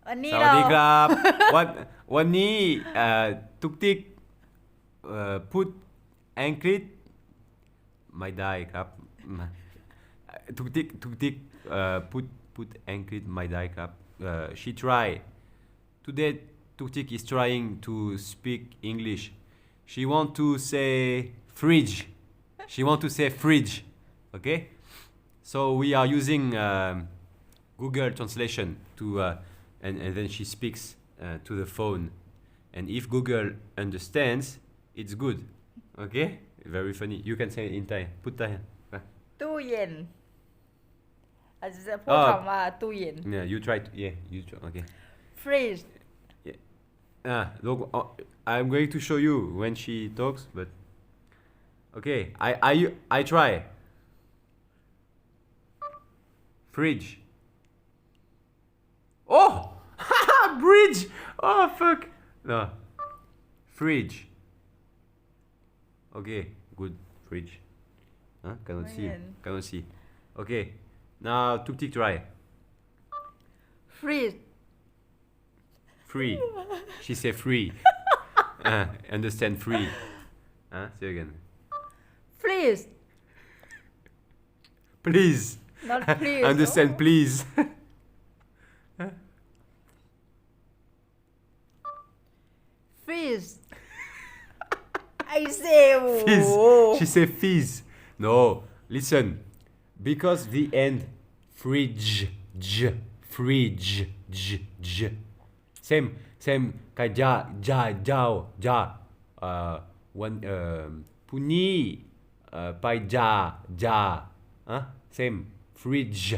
วันนี้ สวั เรา สดีครับ วันนี้ทุกทิกพูดอังกฤษไม่ได้ครับทุกทิกพูดอังกฤษไม่ได้ครับ she try today Tooktik is trying to speak English she want to say fridge okay so we are using Google translation to and then she speaks to the phone and if Google understands it's good okay very funny you can say it in Thai put Thai ตู้เย็นอาจจะพูดคำว่าตู้เย็น yeah you try to, yeah you try, okay fridge look I'm going to show you when she talks but okay I try fridge oh bridge oh fuck no fridge okay good fridge cannot see okay now Tooktik try fridge free she say free understand free say again please please not please understand please fizz I say fizz she say fizz no listen because the end fridge fridge same กับjaวันพรุ่งนี้ไปja same fridge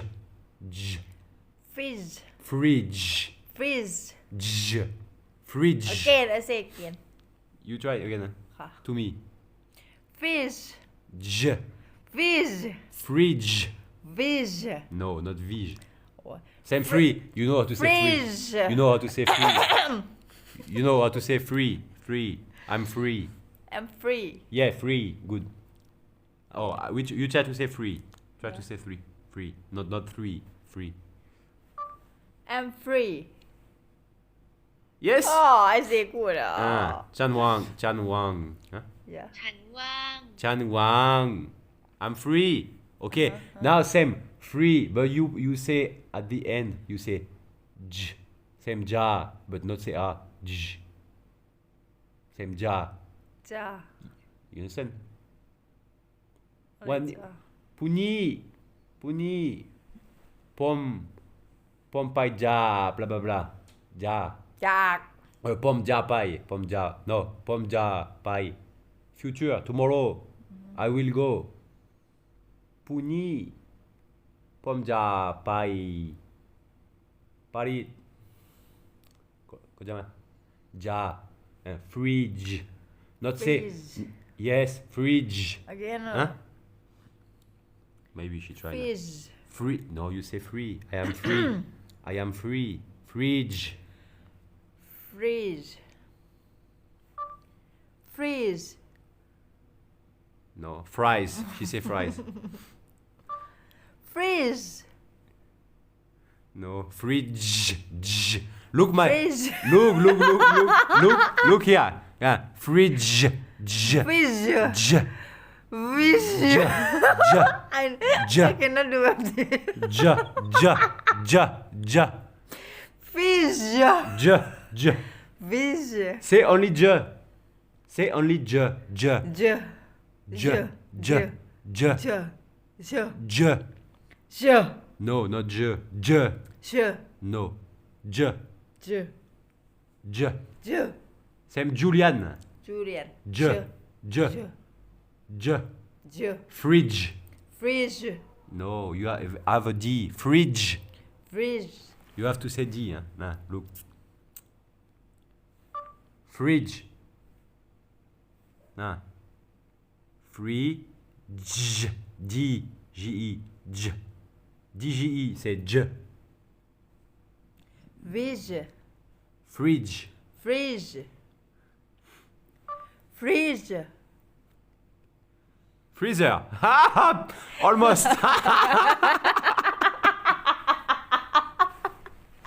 fizz fridge fizz fridge again I say again you try again ค่ะ to me fizz fridge fizz no not vig Oh. same free you know how to say Fridge. free you know how to say free you know how to say free I'm free I'm free yeah free good oh which you try to say free try to say free not three free I'm free yes oh I say good Chan Wang huh? yeah ฉันว่าง Chan Wang I'm free okay now same free but you say at the end you say j same ja but not say j same ja จ้า you understand อะไร วัน จ้า พรุ่งนี้ผมไปจา blah blah blah จา จาก ผมจะไปผมจะไป future tomorrow I will go พรุ่งนี้ผมจะไปปารีสก็จะมาจา fridge not say yes fridge again huh? Maybe she try fizz free no you say free I am free fridge freeze no fries she say fries freeze no fridge look my Fridge. look here yeah fridge fizz j fizz I cannot do that j fizz fizz say only j no not j no j same Julian j fridge no you have a d fridge you have to say d nah look fridge nah free d g e j d g e say j fridge freezer almost